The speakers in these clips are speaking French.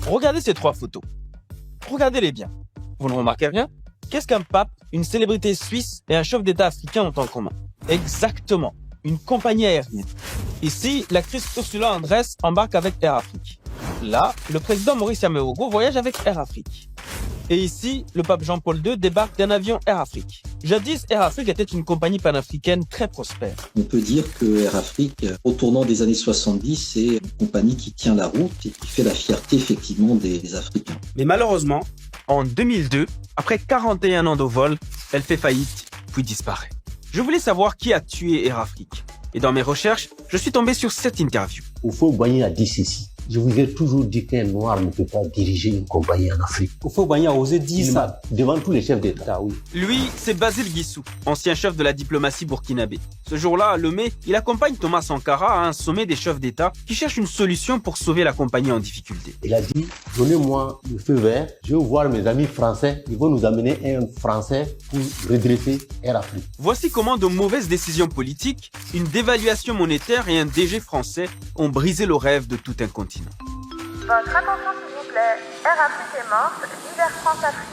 Regardez ces 3 photos. Regardez-les bien. Vous ne remarquez rien? Qu'est-ce qu'un pape, une célébrité suisse et un chef d'État africain ont en commun? Exactement, une compagnie aérienne. Ici, l'actrice Ursula Andress embarque avec Air Afrique. Là, le président Maurice Yameogo voyage avec Air Afrique. Et ici, le pape Jean-Paul II débarque d'un avion Air Afrique. Jadis, Air Afrique était une compagnie panafricaine très prospère. On peut dire que Air Afrique, au tournant des années 70, c'est une compagnie qui tient la route et qui fait la fierté effectivement des Africains. Mais malheureusement, en 2002, après 41 ans de vol, elle fait faillite, puis disparaît. Je voulais savoir qui a tué Air Afrique. Et dans mes recherches, je suis tombé sur cette interview. Houphouët-Boigny a dit ceci. Je vous ai toujours dit qu'un noir ne peut pas diriger une compagnie en Afrique. Houphouët-Boigny a osé dire ça. Devant tous les chefs d'État, oui. Lui, c'est Basile Guissou, ancien chef de la diplomatie burkinabé. Ce jour-là, à Lomé, il accompagne Thomas Sankara à un sommet des chefs d'État qui cherchent une solution pour sauver la compagnie en difficulté. Il a dit, donnez-moi le feu vert, je vais voir mes amis français, ils vont nous amener un Français pour redresser Air Afrique. Voici comment de mauvaises décisions politiques, une dévaluation monétaire et un DG français ont brisé le rêve de tout un continent. Votre attention s'il vous plaît, Air Afrique est morte, vive Air France Afrique.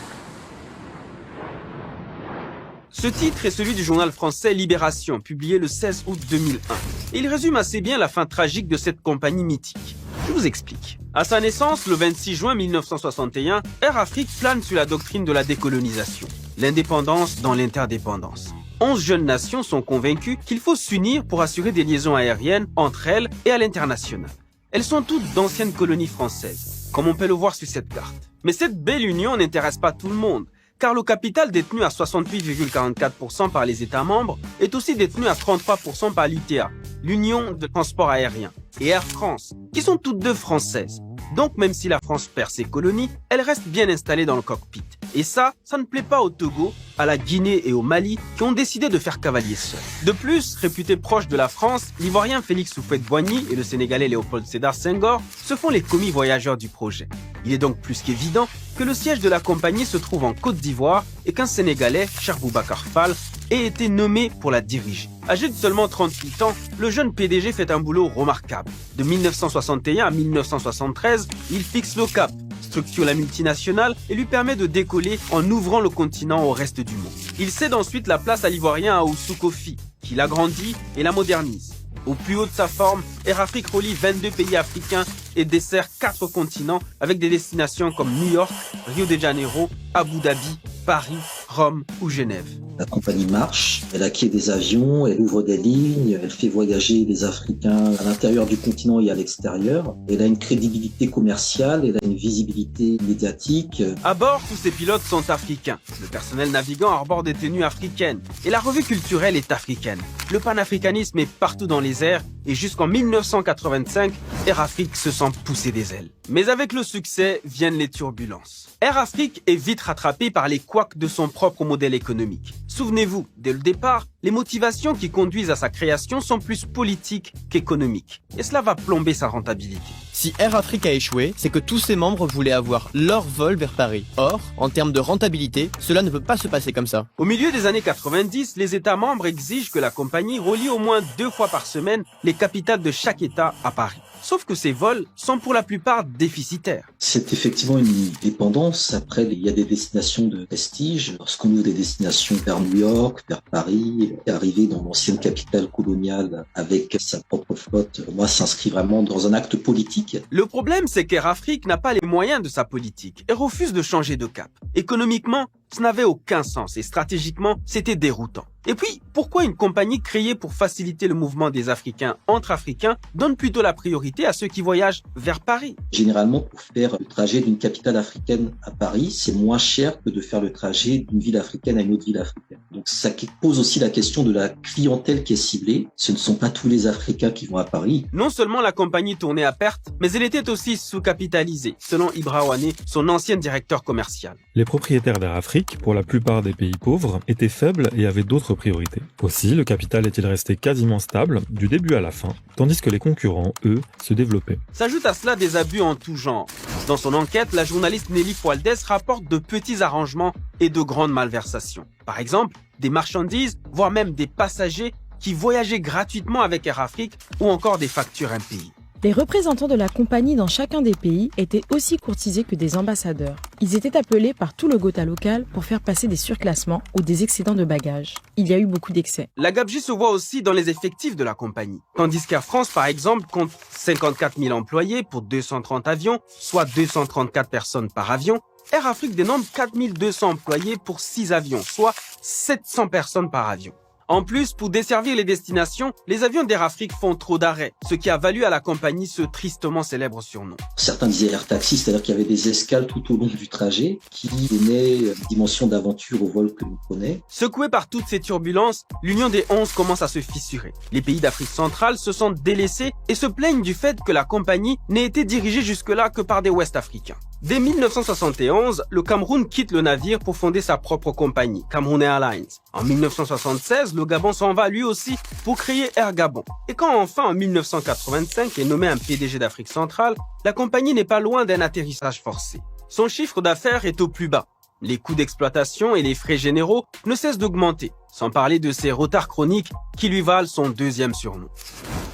Ce titre est celui du journal français Libération, publié le 16 août 2001. Et il résume assez bien la fin tragique de cette compagnie mythique. Je vous explique. À sa naissance, le 26 juin 1961, Air Afrique plane sur la doctrine de la décolonisation. L'indépendance dans l'interdépendance. 11 jeunes nations sont convaincues qu'il faut s'unir pour assurer des liaisons aériennes entre elles et à l'international. Elles sont toutes d'anciennes colonies françaises, comme on peut le voir sur cette carte. Mais cette belle union n'intéresse pas tout le monde, car le capital détenu à 68,44% par les États membres est aussi détenu à 33% par l'UTA, l'Union de transport aérien, et Air France, qui sont toutes deux françaises. Donc même si la France perd ses colonies, elle reste bien installée dans le cockpit. Et ça ne plaît pas au Togo, à la Guinée et au Mali qui ont décidé de faire cavalier seul. De plus, réputé proche de la France, l'Ivoirien Félix Houphouët-Boigny et le Sénégalais Léopold Sédar Senghor se font les commis voyageurs du projet. Il est donc plus qu'évident que le siège de la compagnie se trouve en Côte d'Ivoire et qu'un Sénégalais, Cheikh Boubacar Fall, ait été nommé pour la diriger. Âgé de seulement 38 ans, le jeune PDG fait un boulot remarquable. De 1961 à 1973, il fixe le cap, structure la multinationale et lui permet de décoller en ouvrant le continent au reste du monde. Il cède ensuite la place à l'Ivoirien Aoussou Kofi, qui l'agrandit et la modernise. Au plus haut de sa forme, Air Afrique relie 22 pays africains et dessert 4 continents avec des destinations comme New York, Rio de Janeiro, Abu Dhabi, Paris, Rome ou Genève. La compagnie marche, elle acquiert des avions, elle ouvre des lignes, elle fait voyager les Africains à l'intérieur du continent et à l'extérieur. Elle a une crédibilité commerciale, elle a une visibilité médiatique. À bord, tous ces pilotes sont africains. Le personnel navigant arbore des tenues africaines. Et la revue culturelle est africaine. Le panafricanisme est partout dans les airs et jusqu'en 1985, Air Afrique se sent pousser des ailes. Mais avec le succès viennent les turbulences. Air Afrique est vite rattrapé par les couacs de son propre modèle économique. Souvenez-vous, dès le départ, les motivations qui conduisent à sa création sont plus politiques qu'économiques. Et cela va plomber sa rentabilité. Si Air Afrique a échoué, c'est que tous ses membres voulaient avoir leur vol vers Paris. Or, en termes de rentabilité, cela ne peut pas se passer comme ça. Au milieu des années 90, les États membres exigent que la compagnie relie au moins 2 fois par semaine les capitales de chaque État à Paris. Sauf que ces vols sont pour la plupart déficitaires. C'est effectivement une dépendance. Après, il y a des destinations de prestige. Lorsqu'on ouvre des destinations vers New York, vers Paris, arriver dans l'ancienne capitale coloniale avec sa propre flotte, moi, s'inscrit vraiment dans un acte politique. Le problème, c'est qu'Air Afrique n'a pas les moyens de sa politique et refuse de changer de cap. Économiquement, ça n'avait aucun sens et stratégiquement, c'était déroutant. Et puis, pourquoi une compagnie créée pour faciliter le mouvement des Africains entre Africains donne plutôt la priorité à ceux qui voyagent vers Paris? Généralement, pour faire le trajet d'une capitale africaine à Paris, c'est moins cher que de faire le trajet d'une ville africaine à une autre ville africaine. Donc ça pose aussi la question de la clientèle qui est ciblée. Ce ne sont pas tous les Africains qui vont à Paris. Non seulement la compagnie tournait à perte, mais elle était aussi sous-capitalisée, selon Ibra Wane, son ancien directeur commercial. Les propriétaires d'Air Afrique, pour la plupart des pays pauvres, étaient faibles et avaient d'autres priorités. Aussi, le capital est-il resté quasiment stable du début à la fin, tandis que les concurrents, eux, se développaient. S'ajoute à cela des abus en tout genre. Dans son enquête, la journaliste Nelly Fualdès rapporte de petits arrangements et de grandes malversations. Par exemple, des marchandises, voire même des passagers qui voyageaient gratuitement avec Air Afrique ou encore des factures impayées. Les représentants de la compagnie dans chacun des pays étaient aussi courtisés que des ambassadeurs. Ils étaient appelés par tout le Gotha local pour faire passer des surclassements ou des excédents de bagages. Il y a eu beaucoup d'excès. La gabegie se voit aussi dans les effectifs de la compagnie. Tandis qu'Air France, par exemple, compte 54 000 employés pour 230 avions, soit 234 personnes par avion, Air Afrique dénombre 4 200 employés pour 6 avions, soit 700 personnes par avion. En plus, pour desservir les destinations, les avions d'Air Afrique font trop d'arrêts, ce qui a valu à la compagnie ce tristement célèbre surnom. Certains disaient Air Taxi, c'est-à-dire qu'il y avait des escales tout au long du trajet qui donnaient une dimension d'aventure au vol que nous prenait. Secoué par toutes ces turbulences, l'Union des 11 commence à se fissurer. Les pays d'Afrique centrale se sentent délaissés et se plaignent du fait que la compagnie n'ait été dirigée jusque-là que par des Ouest-Africains. Dès 1971, le Cameroun quitte le navire pour fonder sa propre compagnie, Cameroon Airlines. En 1976, le Gabon s'en va lui aussi pour créer Air Gabon. Et quand enfin en 1985 est nommé un PDG d'Afrique centrale, la compagnie n'est pas loin d'un atterrissage forcé. Son chiffre d'affaires est au plus bas. Les coûts d'exploitation et les frais généraux ne cessent d'augmenter, sans parler de ses retards chroniques qui lui valent son deuxième surnom.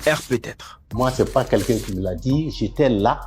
Air peut-être. Moi, c'est pas quelqu'un qui me l'a dit. J'étais là,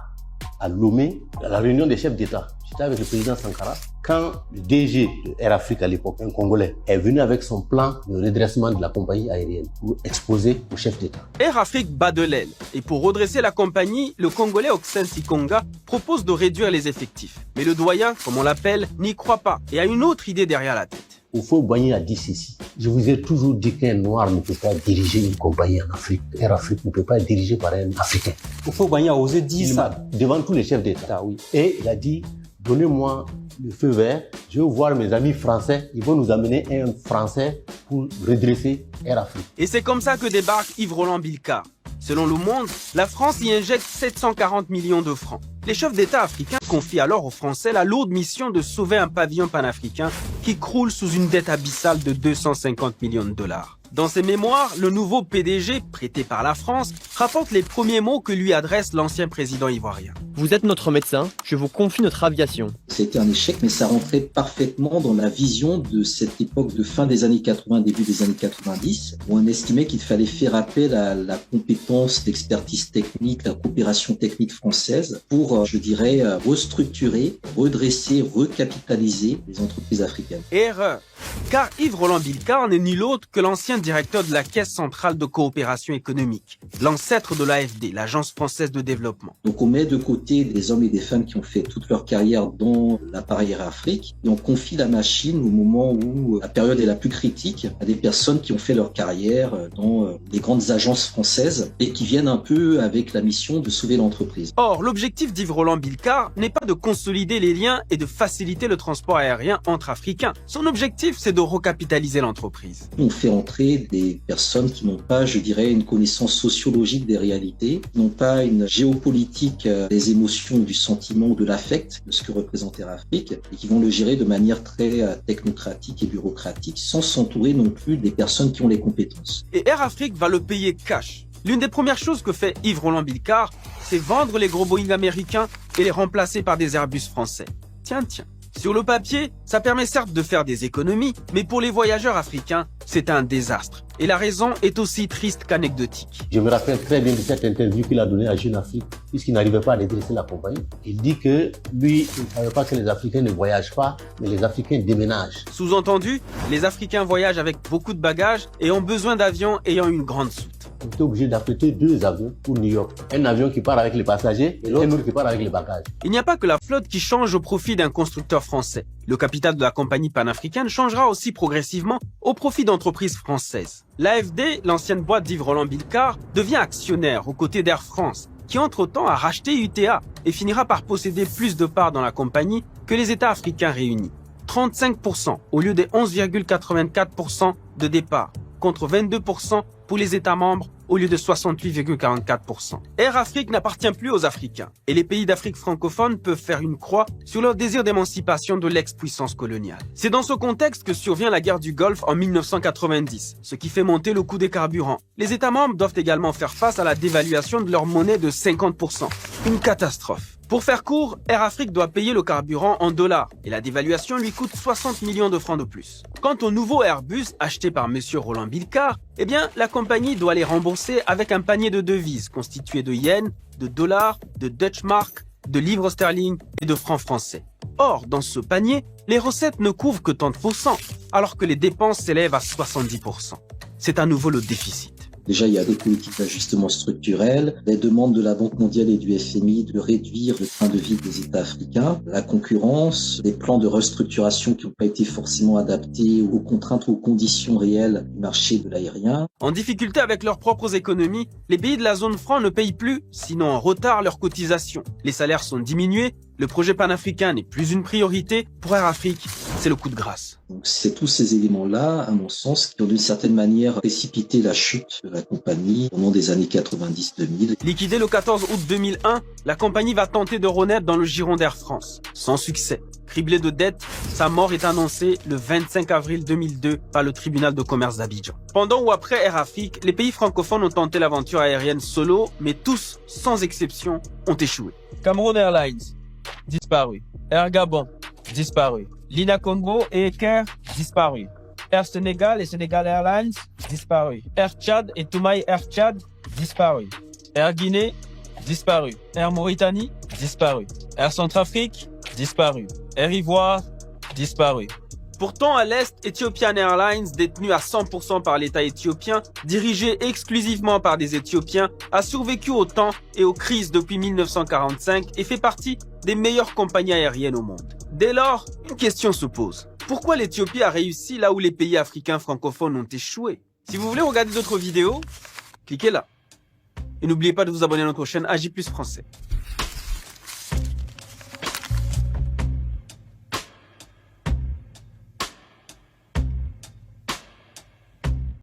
à Lomé, à la réunion des chefs d'État. J'étais avec le président Sankara. Quand le DG de Air Afrique à l'époque, un Congolais, est venu avec son plan de redressement de la compagnie aérienne pour exposer au chef d'État. Air Afrique bat de l'aile. Et pour redresser la compagnie, le Congolais Oxen Sikonga propose de réduire les effectifs. Mais le doyen, comme on l'appelle, n'y croit pas et a une autre idée derrière la tête. Il faut Boigny a dit ceci. Je vous ai toujours dit qu'un noir ne peut pas diriger une compagnie en Afrique. Air Afrique ne peut pas être dirigée par un Africain. Houphouët-Boigny a osé dire ça. Devant tous les chefs d'État. Oui. Et il a dit, donnez-moi le feu vert. Je veux voir mes amis français. Ils vont nous amener un Français pour redresser Air Afrique. Et c'est comme ça que débarque Yves-Roland Bilkar. Selon Le Monde, la France y injecte 740 millions de francs. Les chefs d'État africains confient alors aux Français la lourde mission de sauver un pavillon panafricain qui croule sous une dette abyssale de 250 millions de dollars. Dans ses mémoires, le nouveau PDG, prêté par la France, rapporte les premiers mots que lui adresse l'ancien président ivoirien. Vous êtes notre médecin, je vous confie notre aviation. C'était un échec, mais ça rentrait parfaitement dans la vision de cette époque de fin des années 80, début des années 90, où on estimait qu'il fallait faire appel à la compétence, l'expertise technique, la coopération technique française pour, je dirais, restructurer, redresser, recapitaliser les entreprises africaines. Erreur, car Yves-Roland Bilkar n'est nul autre que l'ancien directeur de la Caisse centrale de coopération économique, l'ancêtre de l'AFD, l'Agence française de développement. Donc on met de côté des hommes et des femmes qui ont fait toute leur carrière dans l'appareil Air Afrique et on confie la machine au moment où la période est la plus critique à des personnes qui ont fait leur carrière dans les grandes agences françaises et qui viennent un peu avec la mission de sauver l'entreprise. Or, l'objectif d'Yves-Roland Bilkar n'est pas de consolider les liens et de faciliter le transport aérien entre Africains. Son objectif, c'est de recapitaliser l'entreprise. On fait entrer des personnes qui n'ont pas, je dirais, une connaissance sociologique des réalités, qui n'ont pas une géopolitique des émotions, du sentiment ou de l'affect de ce que représente Air Afrique et qui vont le gérer de manière très technocratique et bureaucratique sans s'entourer non plus des personnes qui ont les compétences. Et Air Afrique va le payer cash. L'une des premières choses que fait Yves-Roland Bilkar, c'est vendre les gros Boeing américains et les remplacer par des Airbus français. Tiens. Sur le papier, ça permet certes de faire des économies, mais pour les voyageurs africains, c'est un désastre. Et la raison est aussi triste qu'anecdotique. Je me rappelle très bien de cette interview qu'il a donnée à Jeune Afrique, puisqu'il n'arrivait pas à redresser la compagnie. Il dit que lui, il ne savait pas que les Africains ne voyagent pas, mais les Africains déménagent. Sous-entendu, les Africains voyagent avec beaucoup de bagages et ont besoin d'avions ayant une grande soute. On était obligé d'affréter 2 avions pour New York. Un avion qui part avec les passagers et l'autre qui part avec les bagages. Il n'y a pas que la flotte qui change au profit d'un constructeur français. Le capital de la compagnie panafricaine changera aussi progressivement au profit d'entreprises françaises. L'AFD, l'ancienne boîte d'Yves-Roland Bilkar, devient actionnaire aux côtés d'Air France, qui entre-temps a racheté UTA et finira par posséder plus de parts dans la compagnie que les États africains réunis. 35% au lieu des 11,84% de départ, contre 22% pour les États membres au lieu de 68,44%. Air Afrique n'appartient plus aux Africains et les pays d'Afrique francophone peuvent faire une croix sur leur désir d'émancipation de l'ex-puissance coloniale. C'est dans ce contexte que survient la guerre du Golfe en 1990, ce qui fait monter le coût des carburants. Les États membres doivent également faire face à la dévaluation de leur monnaie de 50%. Une catastrophe. Pour faire court, Air Afrique doit payer le carburant en dollars et la dévaluation lui coûte 60 millions de francs de plus. Quant au nouveau Airbus acheté par M. Roland Bilkar, eh bien, la compagnie doit les rembourser avec un panier de devises constitué de yens, de dollars, de Dutch mark, de livres sterling et de francs français. Or, dans ce panier, les recettes ne couvrent que 30%, alors que les dépenses s'élèvent à 70%. C'est à nouveau le déficit. Déjà, il y a des politiques d'ajustement structurel, des demandes de la Banque mondiale et du FMI de réduire le train de vie des États africains, la concurrence, des plans de restructuration qui n'ont pas été forcément adaptés aux contraintes ou aux conditions réelles du marché de l'aérien. En difficulté avec leurs propres économies, les pays de la zone franc ne payent plus, sinon en retard, leurs cotisations. Les salaires sont diminués, le projet panafricain n'est plus une priorité. Pour Air Afrique, c'est le coup de grâce. Donc, c'est tous ces éléments-là, à mon sens, qui ont d'une certaine manière précipité la chute de la compagnie au long des années 90-2000. Liquidée le 14 août 2001, la compagnie va tenter de renaître dans le giron d'Air France. Sans succès. Criblée de dettes, sa mort est annoncée le 25 avril 2002 par le tribunal de commerce d'Abidjan. Pendant ou après Air Afrique, les pays francophones ont tenté l'aventure aérienne solo, mais tous, sans exception, ont échoué. Cameroon Airlines, disparu. Air Gabon, disparu. Lina Congo et Caire, disparu. Air Sénégal et Sénégal Airlines, disparu. Air Tchad et Toumaï Air Tchad, disparu. Air Guinée, disparu. Air Mauritanie, disparu. Air Centrafrique, disparu. Air Ivoire, disparu. Pourtant, à l'Est, Ethiopian Airlines, détenu à 100% par l'État éthiopien, dirigé exclusivement par des Éthiopiens, a survécu au temps et aux crises depuis 1945 et fait partie des meilleures compagnies aériennes au monde. Dès lors, une question se pose. Pourquoi l'Éthiopie a réussi là où les pays africains francophones ont échoué? Si vous voulez regarder d'autres vidéos, cliquez là. Et n'oubliez pas de vous abonner à notre chaîne AJ+ Français.